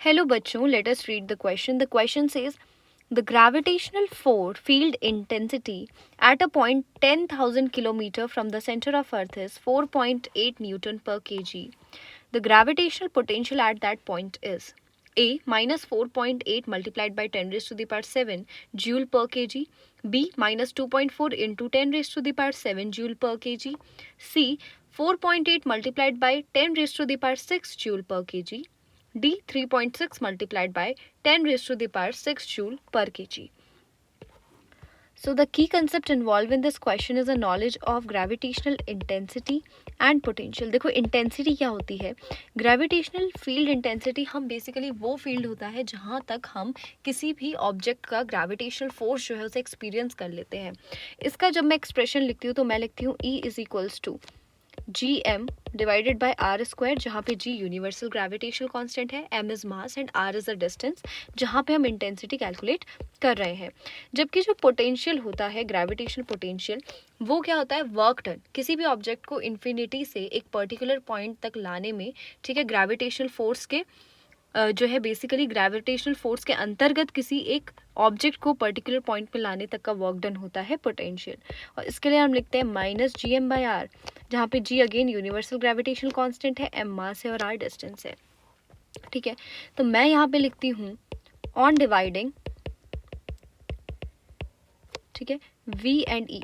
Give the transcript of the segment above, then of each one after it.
Hello बच्चों, let us read the question. The question says the gravitational force field intensity at a point 10,000 km from the center of Earth is 4.8 Newton per kg. The gravitational potential at that point is A minus 4.8 multiplied by 10 raised to the power 7 joule per kg, B minus 2.4 into 10 raised to the power 7 joule per kg, C 4.8 multiplied by 10 raised to the power 6 joule per kg, D 3.6 multiplied by 10 raised to the power 6 joule per kg. So the key concept involved in this question is a knowledge of gravitational intensity and potential. देखो intensity क्या होती है? Gravitational field intensity हम basically वो field होता है जहाँ तक हम किसी भी ऑब्जेक्ट का ग्रेविटेशनल फोर्स जो है उसे एक्सपीरियंस कर लेते हैं. इसका जब मैं एक्सप्रेशन लिखती हूँ तो मैं लिखती हूँ E is equals to gm divided by R square, जहाँ पे g यूनिवर्सल ग्रेविटेशनल कांस्टेंट है, m is mass and r is the distance जहाँ पे हम इंटेंसिटी कैलकुलेट कर रहे हैं. जबकि जो पोटेंशियल होता है, ग्रेविटेशनल पोटेंशियल, वो क्या होता है? Work done. किसी भी ऑब्जेक्ट को इन्फिनिटी से एक पर्टिकुलर पॉइंट तक लाने में, ठीक है, ग्रेविटेशनल फोर्स के जो है बेसिकली ग्रेविटेशनल फोर्स के अंतर्गत किसी एक ऑब्जेक्ट को पर्टिकुलर पॉइंट पे लाने तक का वर्क डन होता है पोटेंशियल. और इसके लिए हम लिखते हैं minus G M by R, जहाँ पे G again universal gravitational constant है, एम मास है और आर डिस्टेंस है. ठीक है, तो मैं यहाँ पे लिखती हूँ ऑन डिवाइडिंग, ठीक है, वी एंड ई.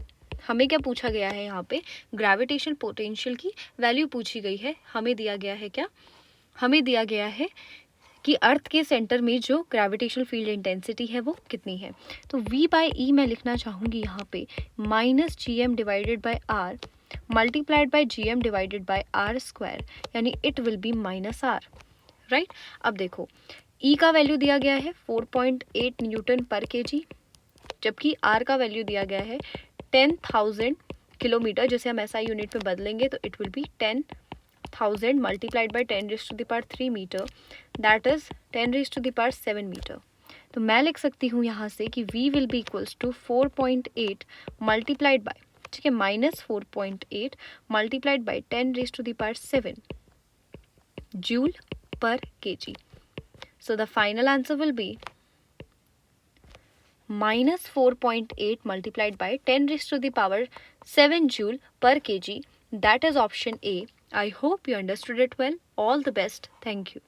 हमें क्या पूछा गया है? यहाँ पे ग्रेविटेशनल पोटेंशियल की वैल्यू पूछी गई है. हमें दिया गया है क्या? हमें दिया गया है कि अर्थ के सेंटर में जो ग्रेविटेशनल फील्ड इंटेंसिटी है वो कितनी है. तो v बाई ई मैं लिखना चाहूँगी यहाँ पे minus G M divided by R multiplied by G M divided by R square, यानी it will be minus R. Right. अब देखो E का वैल्यू दिया गया है 4.8 न्यूटन पर केजी, जबकि R का वैल्यू दिया गया है 10,000 किलोमीटर. जैसे हम SI यूनिट में बदलेंगे तो it will be 10,000 multiplied by 10 raised to the power 3 metre, that is 10 raised to the power 7 metre. तो मैं लिख सकती हूँ यहाँ से कि V will be equals to 4.8 multiplied by, ठीक है, minus 4.8 multiplied by 10 raised to the power 7 joule per kg. So the final answer will be minus 4.8 multiplied by 10 raised to the power 7 joule per kg. That is option A. I hope you understood it well. All the best. Thank you.